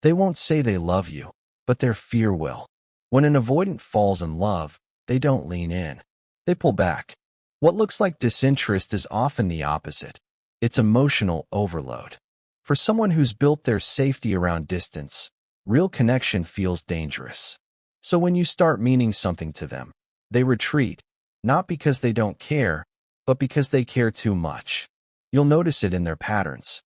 They won't say they love you, but their fear will. When an avoidant falls in love, they don't lean in. They pull back. What looks like disinterest is often the opposite. It's emotional overload. For someone who's built their safety around distance, real connection feels dangerous. So when you start meaning something to them, they retreat, not because they don't care, but because they care too much. You'll notice it in their patterns.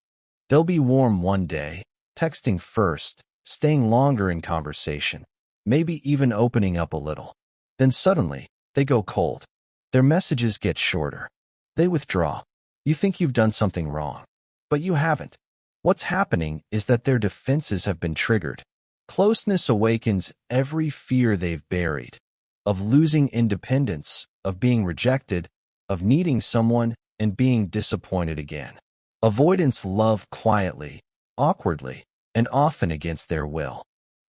They'll be warm one day, texting first, staying longer in conversation, maybe even opening up a little. Then suddenly, they go cold. Their messages get shorter. They withdraw. You think you've done something wrong, but you haven't. What's happening is that their defenses have been triggered. Closeness awakens every fear they've buried, of losing independence, of being rejected, of needing someone and being disappointed again. Avoidants love quietly, awkwardly, and often against their will.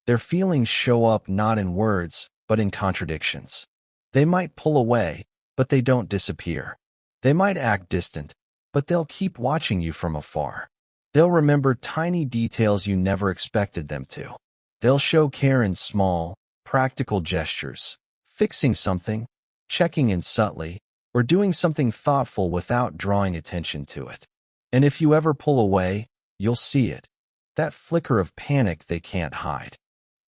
Their feelings show up not in words, but in contradictions. They might pull away, but they don't disappear. They might act distant, but they'll keep watching you from afar. They'll remember tiny details you never expected them to. They'll show care in small, practical gestures, fixing something, checking in subtly, or doing something thoughtful without drawing attention to it. And if you ever pull away, you'll see it. That flicker of panic they can't hide.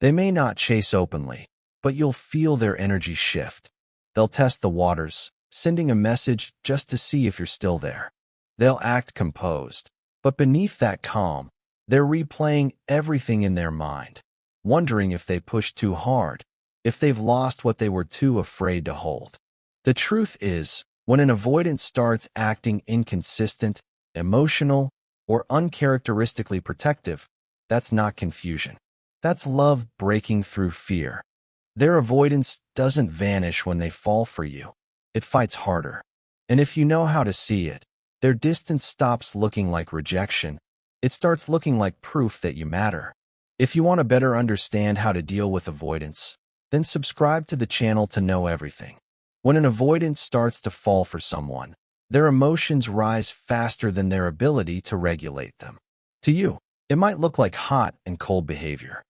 They may not chase openly, but you'll feel their energy shift. They'll test the waters, sending a message just to see if you're still there. They'll act composed, but beneath that calm, they're replaying everything in their mind, wondering if they pushed too hard, if they've lost what they were too afraid to hold. The truth is, when an avoidant starts acting inconsistent, emotional, or uncharacteristically protective, that's not confusion. That's love breaking through fear. Their avoidance doesn't vanish when they fall for you. It fights harder. And if you know how to see it, their distance stops looking like rejection. It starts looking like proof that you matter. If you want to better understand how to deal with avoidance, then subscribe to the channel to know everything. When an avoidant starts to fall for someone, their emotions rise faster than their ability to regulate them. To you, it might look like hot and cold behavior.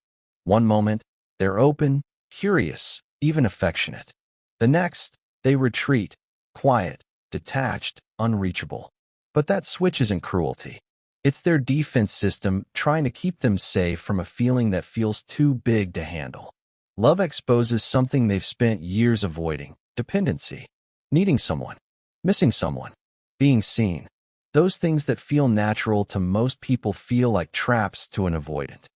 One moment, they're open, curious, even affectionate. The next, they retreat, quiet, detached, unreachable. But that switch isn't cruelty. It's their defense system trying to keep them safe from a feeling that feels too big to handle. Love exposes something they've spent years avoiding: dependency, needing someone, missing someone, being seen. Those things that feel natural to most people feel like traps to an avoidant.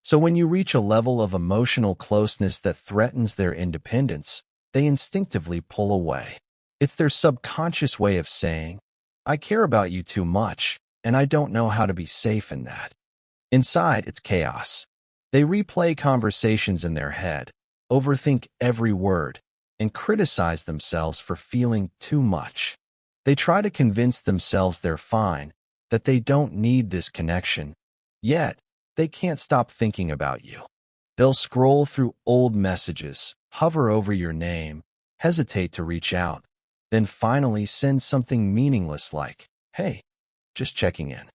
So when you reach a level of emotional closeness that threatens their independence, they instinctively pull away. It's their subconscious way of saying, "I care about you too much, and I don't know how to be safe in that." Inside, it's chaos. They replay conversations in their head, overthink every word, and criticize themselves for feeling too much. They try to convince themselves they're fine, that they don't need this connection, yet they can't stop thinking about you. They'll scroll through old messages, hover over your name, hesitate to reach out, then finally send something meaningless like, "Hey, just checking in."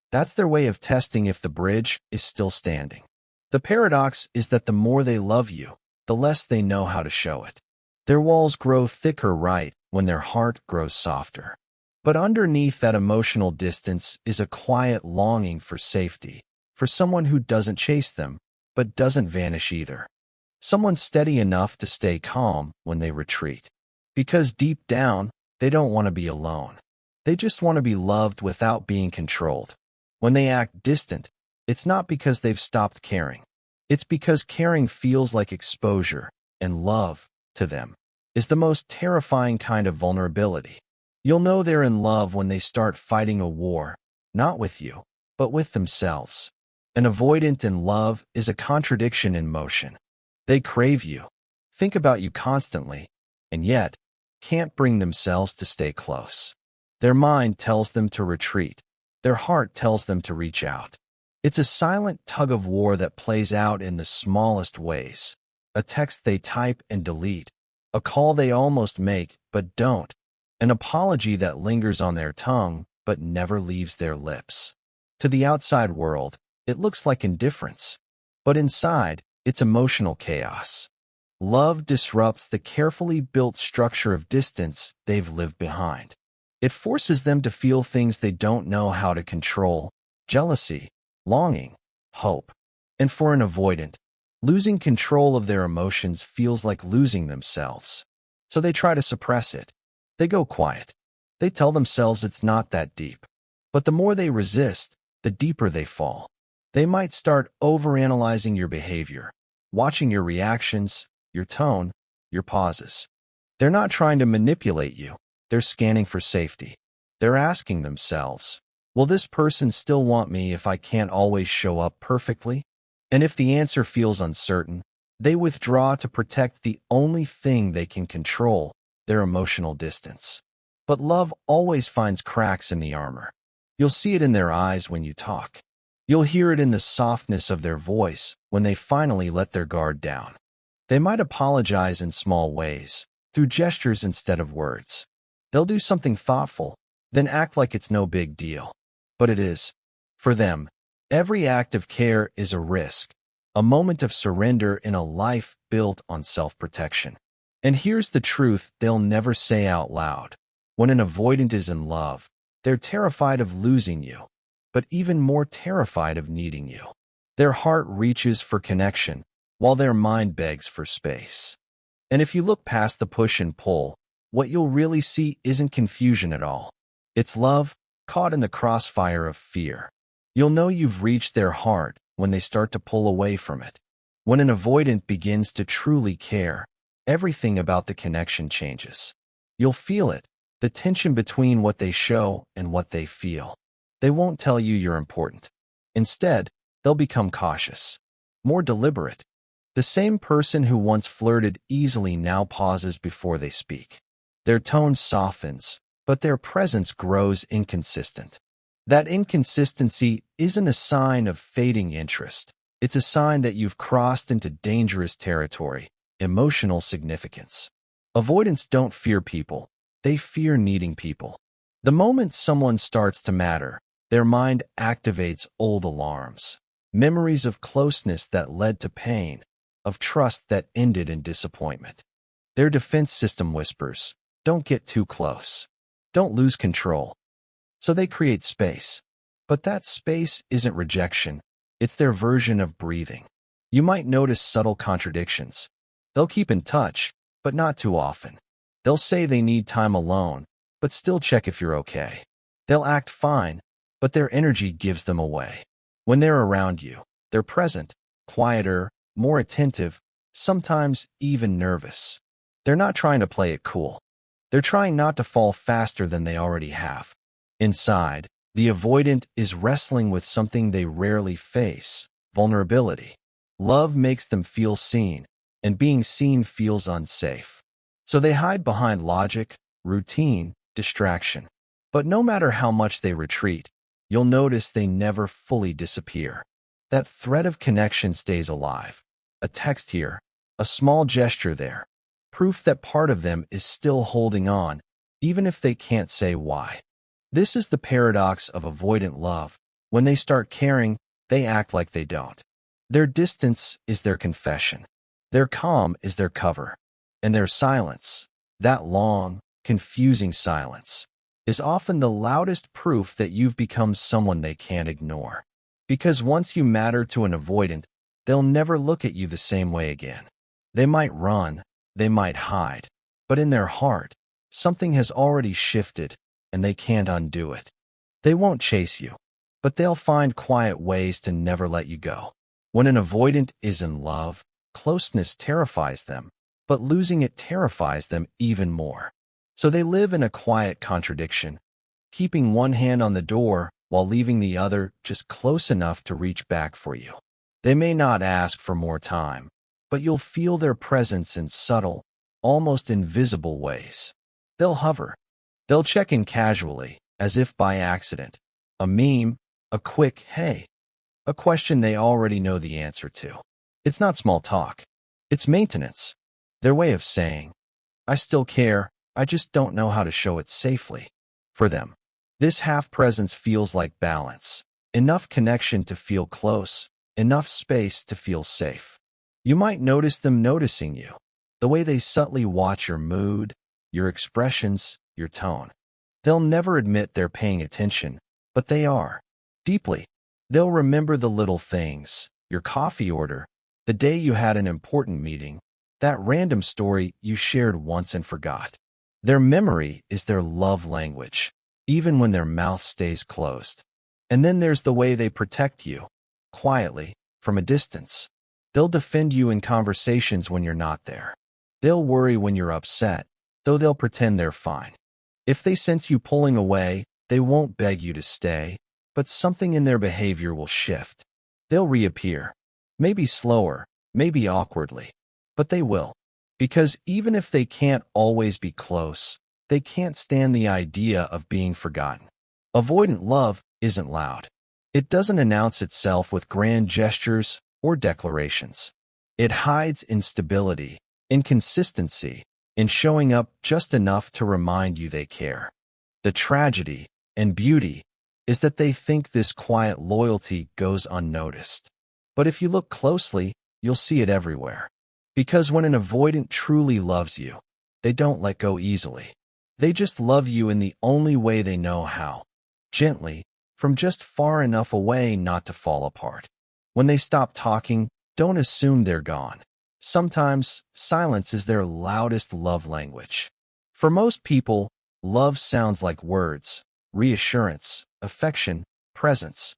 That's their way of testing if the bridge is still standing. The paradox is that the more they love you, the less they know how to show it. Their walls grow thicker right when their heart grows softer. But underneath that emotional distance is a quiet longing for safety, for someone who doesn't chase them, but doesn't vanish either. Someone steady enough to stay calm when they retreat. Because deep down, they don't want to be alone. They just want to be loved without being controlled. When they act distant, it's not because they've stopped caring. It's because caring feels like exposure, and love, to them, is the most terrifying kind of vulnerability. You'll know they're in love when they start fighting a war, not with you, but with themselves. An avoidant in love is a contradiction in motion. They crave you, think about you constantly, and yet can't bring themselves to stay close. Their mind tells them to retreat. Their heart tells them to reach out. It's a silent tug-of-war that plays out in the smallest ways. A text they type and delete. A call they almost make but don't. An apology that lingers on their tongue but never leaves their lips. To the outside world, it looks like indifference. But inside, it's emotional chaos. Love disrupts the carefully built structure of distance they've lived behind. It forces them to feel things they don't know how to control: jealousy, longing, hope. And for an avoidant, losing control of their emotions feels like losing themselves. So they try to suppress it. They go quiet. They tell themselves it's not that deep. But the more they resist, the deeper they fall. They might start overanalyzing your behavior, watching your reactions, your tone, your pauses. They're not trying to manipulate you. They're scanning for safety. They're asking themselves, will this person still want me if I can't always show up perfectly? And if the answer feels uncertain, they withdraw to protect the only thing they can control: their emotional distance. But love always finds cracks in the armor. You'll see it in their eyes when you talk. You'll hear it in the softness of their voice when they finally let their guard down. They might apologize in small ways, through gestures instead of words. They'll do something thoughtful, then act like it's no big deal. But it is. For them, every act of care is a risk, a moment of surrender in a life built on self-protection. And here's the truth they'll never say out loud. When an avoidant is in love, they're terrified of losing you, but even more terrified of needing you. Their heart reaches for connection, while their mind begs for space. And if you look past the push and pull, what you'll really see isn't confusion at all. It's love, caught in the crossfire of fear. You'll know you've reached their heart when they start to pull away from it. When an avoidant begins to truly care, everything about the connection changes. You'll feel it, the tension between what they show and what they feel. They won't tell you you're important. Instead, they'll become cautious, more deliberate. The same person who once flirted easily now pauses before they speak. Their tone softens, but their presence grows inconsistent. That inconsistency isn't a sign of fading interest. It's a sign that you've crossed into dangerous territory: emotional significance. Avoidants don't fear people. They fear needing people. The moment someone starts to matter, their mind activates old alarms. Memories of closeness that led to pain, of trust that ended in disappointment. Their defense system whispers, don't get too close. Don't lose control. So they create space. But that space isn't rejection. It's their version of breathing. You might notice subtle contradictions. They'll keep in touch, but not too often. They'll say they need time alone, but still check if you're okay. They'll act fine, but their energy gives them away. When they're around you, they're present, quieter, more attentive, sometimes even nervous. They're not trying to play it cool. They're trying not to fall faster than they already have. Inside, the avoidant is wrestling with something they rarely face: vulnerability. Love makes them feel seen, and being seen feels unsafe. So they hide behind logic, routine, distraction. But no matter how much they retreat, you'll notice they never fully disappear. That thread of connection stays alive. A text here, a small gesture there. Proof that part of them is still holding on, even if they can't say why. This is the paradox of avoidant love. When they start caring, they act like they don't. Their distance is their confession. Their calm is their cover. And their silence, that long, confusing silence, is often the loudest proof that you've become someone they can't ignore. Because once you matter to an avoidant, they'll never look at you the same way again. They might run, they might hide, but in their heart, something has already shifted, and they can't undo it. They won't chase you, but they'll find quiet ways to never let you go. When an avoidant is in love, closeness terrifies them, but losing it terrifies them even more. So they live in a quiet contradiction, keeping one hand on the door while leaving the other just close enough to reach back for you. They may not ask for more time, but you'll feel their presence in subtle, almost invisible ways. They'll hover. They'll check in casually, as if by accident. A meme, a quick hey, a question they already know the answer to. It's not small talk. It's maintenance. Their way of saying, I still care, I just don't know how to show it safely. For them, this half-presence feels like balance. Enough connection to feel close, enough space to feel safe. You might notice them noticing you, the way they subtly watch your mood, your expressions, your tone. They'll never admit they're paying attention, but they are. Deeply. They'll remember the little things, your coffee order, the day you had an important meeting, that random story you shared once and forgot. Their memory is their love language, even when their mouth stays closed. And then there's the way they protect you, quietly, from a distance. They'll defend you in conversations when you're not there. They'll worry when you're upset, though they'll pretend they're fine. If they sense you pulling away, they won't beg you to stay, but something in their behavior will shift. They'll reappear. Maybe slower, maybe awkwardly, but they will. Because even if they can't always be close, they can't stand the idea of being forgotten. Avoidant love isn't loud. It doesn't announce itself with grand gestures or declarations. It hides in stability, in consistency, in showing up just enough to remind you they care. The tragedy and beauty is that they think this quiet loyalty goes unnoticed. But if you look closely, you'll see it everywhere. Because when an avoidant truly loves you, they don't let go easily. They just love you in the only way they know how. Gently, from just far enough away not to fall apart. When they stop talking, don't assume they're gone. Sometimes, silence is their loudest love language. For most people, love sounds like words, reassurance, affection, presence.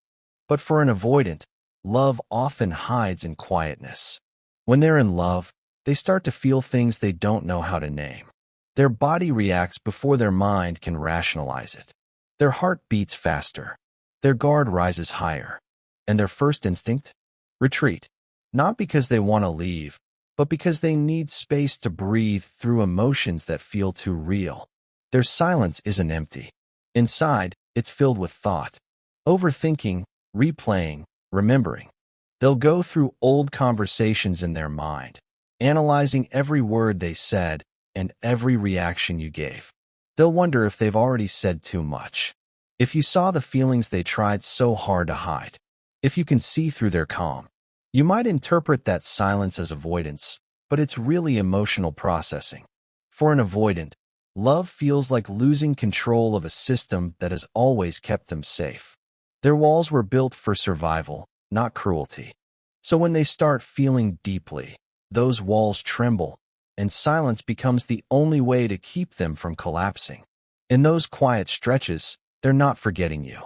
But for an avoidant, love often hides in quietness. When they're in love, they start to feel things they don't know how to name. Their body reacts before their mind can rationalize it. Their heart beats faster. Their guard rises higher. And their first instinct? Retreat. Not because they want to leave, but because they need space to breathe through emotions that feel too real. Their silence isn't empty. Inside, it's filled with thought. Overthinking, replaying, remembering. They'll go through old conversations in their mind, analyzing every word they said and every reaction you gave. They'll wonder if they've already said too much. If you saw the feelings they tried so hard to hide. If you can see through their calm. You might interpret that silence as avoidance, but it's really emotional processing. For an avoidant, love feels like losing control of a system that has always kept them safe. Their walls were built for survival, not cruelty. So when they start feeling deeply, those walls tremble, and silence becomes the only way to keep them from collapsing. In those quiet stretches, they're not forgetting you.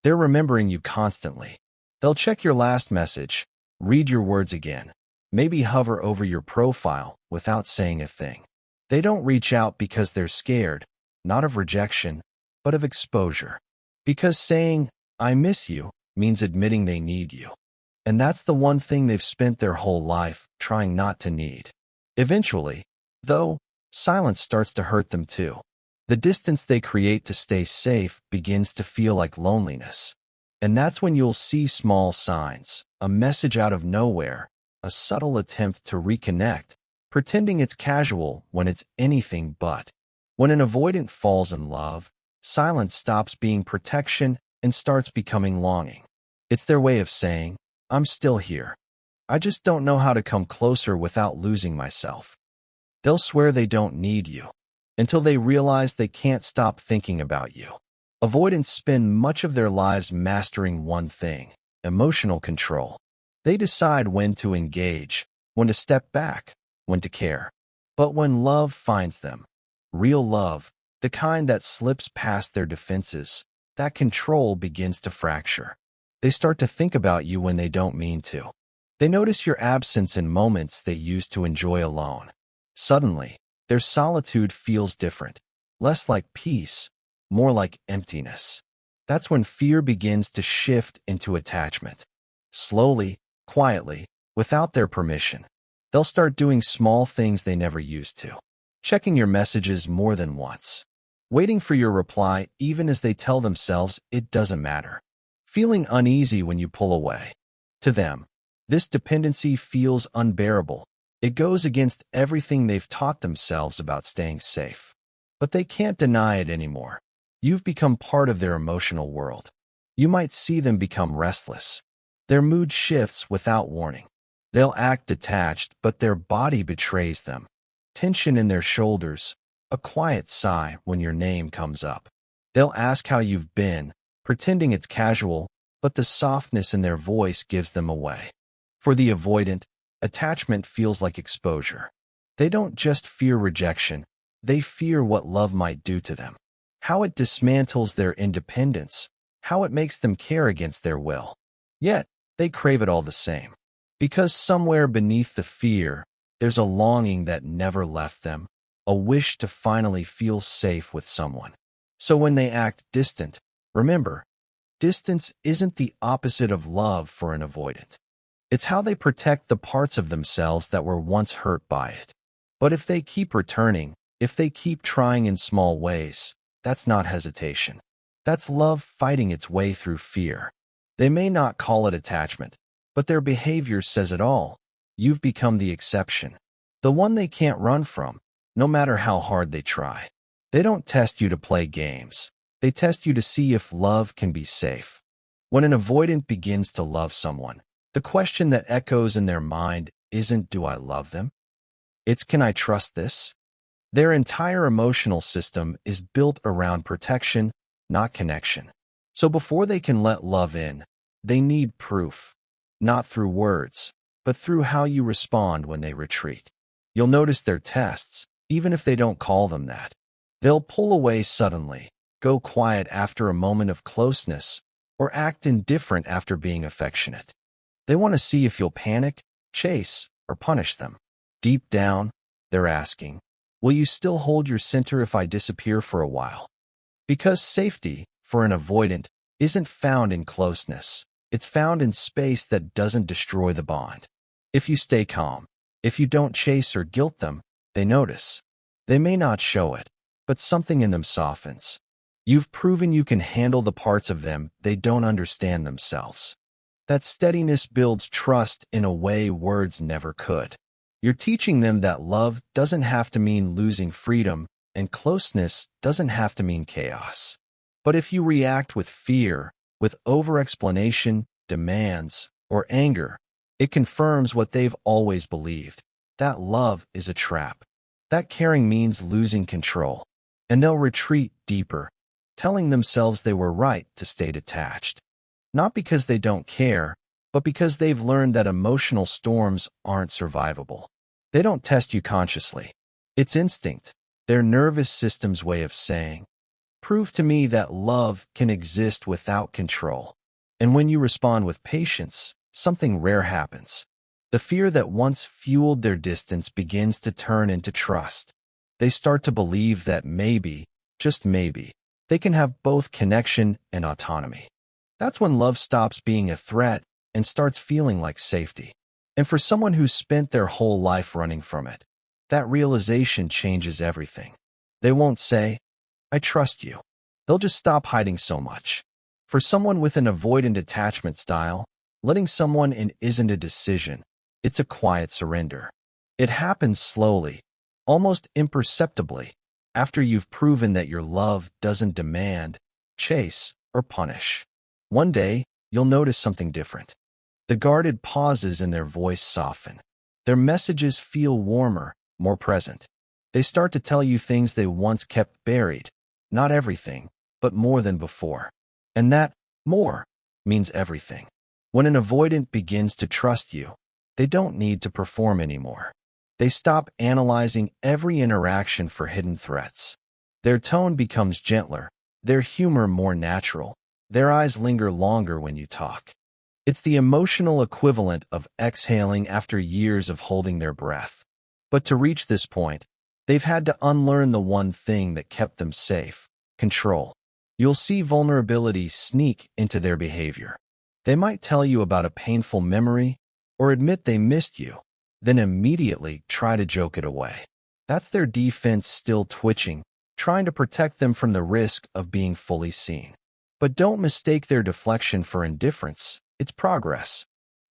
They're remembering you constantly. They'll check your last message, read your words again, maybe hover over your profile without saying a thing. They don't reach out because they're scared, not of rejection, but of exposure. Because saying, "I miss you," means admitting they need you. And that's the one thing they've spent their whole life trying not to need. Eventually, though, silence starts to hurt them too. The distance they create to stay safe begins to feel like loneliness. And that's when you'll see small signs, a message out of nowhere, a subtle attempt to reconnect, pretending it's casual when it's anything but. When an avoidant falls in love, silence stops being protection and starts becoming longing. It's their way of saying, "I'm still here. I just don't know how to come closer without losing myself." They'll swear they don't need you, until they realize they can't stop thinking about you. Avoidants spend much of their lives mastering one thing, emotional control. They decide when to engage, when to step back, when to care. But when love finds them, real love, the kind that slips past their defenses, that control begins to fracture. They start to think about you when they don't mean to. They notice your absence in moments they used to enjoy alone. Suddenly, their solitude feels different, less like peace, more like emptiness. That's when fear begins to shift into attachment. Slowly, quietly, without their permission, they'll start doing small things they never used to. Checking your messages more than once. Waiting for your reply even as they tell themselves it doesn't matter. Feeling uneasy when you pull away. To them, this dependency feels unbearable. It goes against everything they've taught themselves about staying safe. But they can't deny it anymore. You've become part of their emotional world. You might see them become restless. Their mood shifts without warning. They'll act detached, but their body betrays them. Tension in their shoulders, a quiet sigh when your name comes up. They'll ask how you've been, pretending it's casual, but the softness in their voice gives them away. For the avoidant, attachment feels like exposure. They don't just fear rejection, they fear what love might do to them. How it dismantles their independence, how it makes them care against their will. Yet, they crave it all the same. Because somewhere beneath the fear, there's a longing that never left them, a wish to finally feel safe with someone. So when they act distant, remember, distance isn't the opposite of love for an avoidant. It's how they protect the parts of themselves that were once hurt by it. But if they keep returning, if they keep trying in small ways, that's not hesitation. That's love fighting its way through fear. They may not call it attachment, but their behavior says it all. You've become the exception, the one they can't run from, no matter how hard they try. They don't test you to play games. They test you to see if love can be safe. When an avoidant begins to love someone, the question that echoes in their mind isn't, do I love them? It's, can I trust this? Their entire emotional system is built around protection, not connection. So before they can let love in, they need proof. Not through words, but through how you respond when they retreat. You'll notice their tests, even if they don't call them that. They'll pull away suddenly, go quiet after a moment of closeness, or act indifferent after being affectionate. They want to see if you'll panic, chase, or punish them. Deep down, they're asking, will you still hold your center if I disappear for a while? Because safety, for an avoidant, isn't found in closeness. It's found in space that doesn't destroy the bond. If you stay calm, if you don't chase or guilt them, they notice. They may not show it, but something in them softens. You've proven you can handle the parts of them they don't understand themselves. That steadiness builds trust in a way words never could. You're teaching them that love doesn't have to mean losing freedom, and closeness doesn't have to mean chaos. But if you react with fear, with over-explanation, demands, or anger, it confirms what they've always believed, that love is a trap. That caring means losing control, and they'll retreat deeper, telling themselves they were right to stay detached. Not because they don't care, but because they've learned that emotional storms aren't survivable. They don't test you consciously. It's instinct, their nervous system's way of saying, prove to me that love can exist without control. And when you respond with patience, something rare happens. The fear that once fueled their distance begins to turn into trust. They start to believe that maybe, just maybe, they can have both connection and autonomy. That's when love stops being a threat and starts feeling like safety. And for someone who's spent their whole life running from it, that realization changes everything. They won't say, I trust you. They'll just stop hiding so much. For someone with an avoidant attachment style, letting someone in isn't a decision. It's a quiet surrender. It happens slowly, almost imperceptibly, after you've proven that your love doesn't demand, chase, or punish. One day, you'll notice something different. The guarded pauses in their voice soften. Their messages feel warmer, more present. They start to tell you things they once kept buried. Not everything, but more than before. And that more means everything. When an avoidant begins to trust you, they don't need to perform anymore. They stop analyzing every interaction for hidden threats. Their tone becomes gentler, their humor more natural, their eyes linger longer when you talk. It's the emotional equivalent of exhaling after years of holding their breath. But to reach this point, they've had to unlearn the one thing that kept them safe: control. You'll see vulnerability sneak into their behavior. They might tell you about a painful memory or admit they missed you, then immediately try to joke it away. That's their defense still twitching, trying to protect them from the risk of being fully seen. But don't mistake their deflection for indifference. It's progress.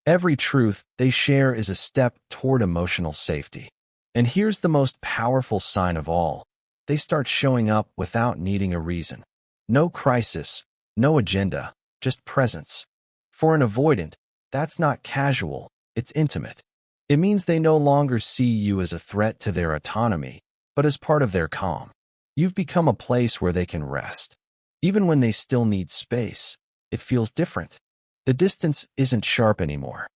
Every truth they share is a step toward emotional safety. And here's the most powerful sign of all. They start showing up without needing a reason. No crisis, no agenda, just presence. For an avoidant, That's not casual, it's intimate. It means they no longer see you as a threat to their autonomy, but as part of their calm. You've become a place where they can rest. Even when they still need space, it feels different. The distance isn't sharp anymore.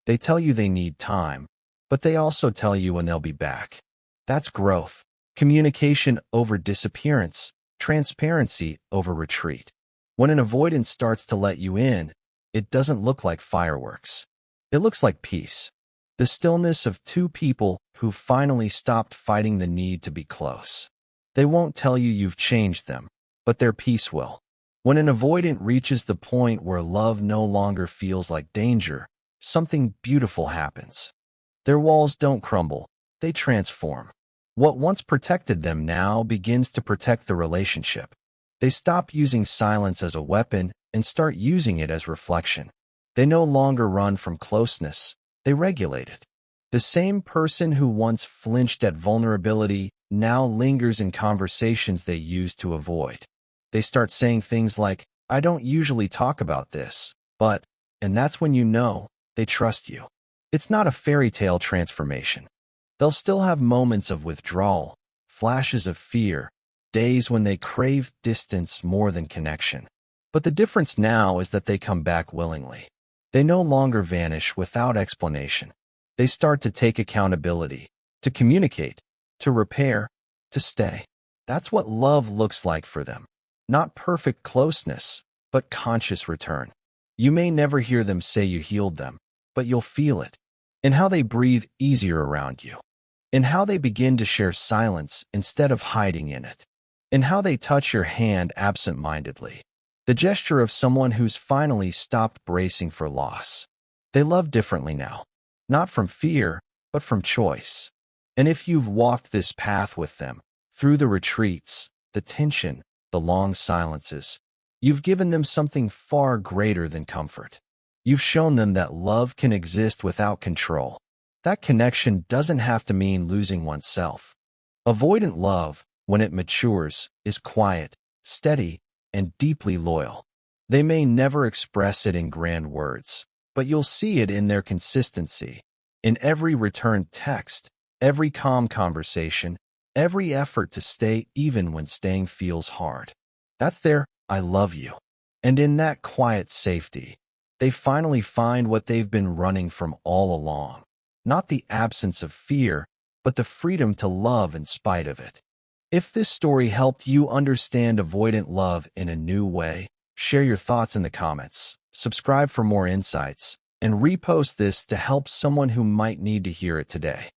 They tell you they need time, but they also tell you when they'll be back. That's growth. Communication over disappearance, transparency over retreat. When an avoidance starts to let you in, it doesn't look like fireworks. It looks like peace. The stillness of two people who finally stopped fighting the need to be close. They won't tell you you've changed them, but their peace will. When an avoidant reaches the point where love no longer feels like danger, something beautiful happens. Their walls don't crumble, they transform. What once protected them now begins to protect the relationship. They stop using silence as a weapon and start using it as reflection. They no longer run from closeness, they regulate it. The same person who once flinched at vulnerability now lingers in conversations they used to avoid. They start saying things like, "I don't usually talk about this, but," and that's when you know they trust you. It's not a fairy tale transformation. They'll still have moments of withdrawal, flashes of fear, days when they crave distance more than connection. But the difference now is that they come back willingly. They no longer vanish without explanation. They start to take accountability, to communicate, to repair, to stay. That's what love looks like for them. Not perfect closeness, but conscious return. You may never hear them say you healed them, but you'll feel it. In how they breathe easier around you. In how they begin to share silence instead of hiding in it. In how they touch your hand absent-mindedly. The gesture of someone who's finally stopped bracing for loss. They love differently now. Not from fear, but from choice. And if you've walked this path with them, through the retreats, the tension, the long silences, you've given them something far greater than comfort. You've shown them that love can exist without control. That connection doesn't have to mean losing oneself. Avoidant love, when it matures, is quiet, steady, and deeply loyal. They may never express it in grand words, but you'll see it in their consistency, in every returned text, every calm conversation, every effort to stay even when staying feels hard. That's their "I love you." And in that quiet safety, they finally find what they've been running from all along. Not the absence of fear, but the freedom to love in spite of it. If this story helped you understand avoidant love in a new way, share your thoughts in the comments, subscribe for more insights, and repost this to help someone who might need to hear it today.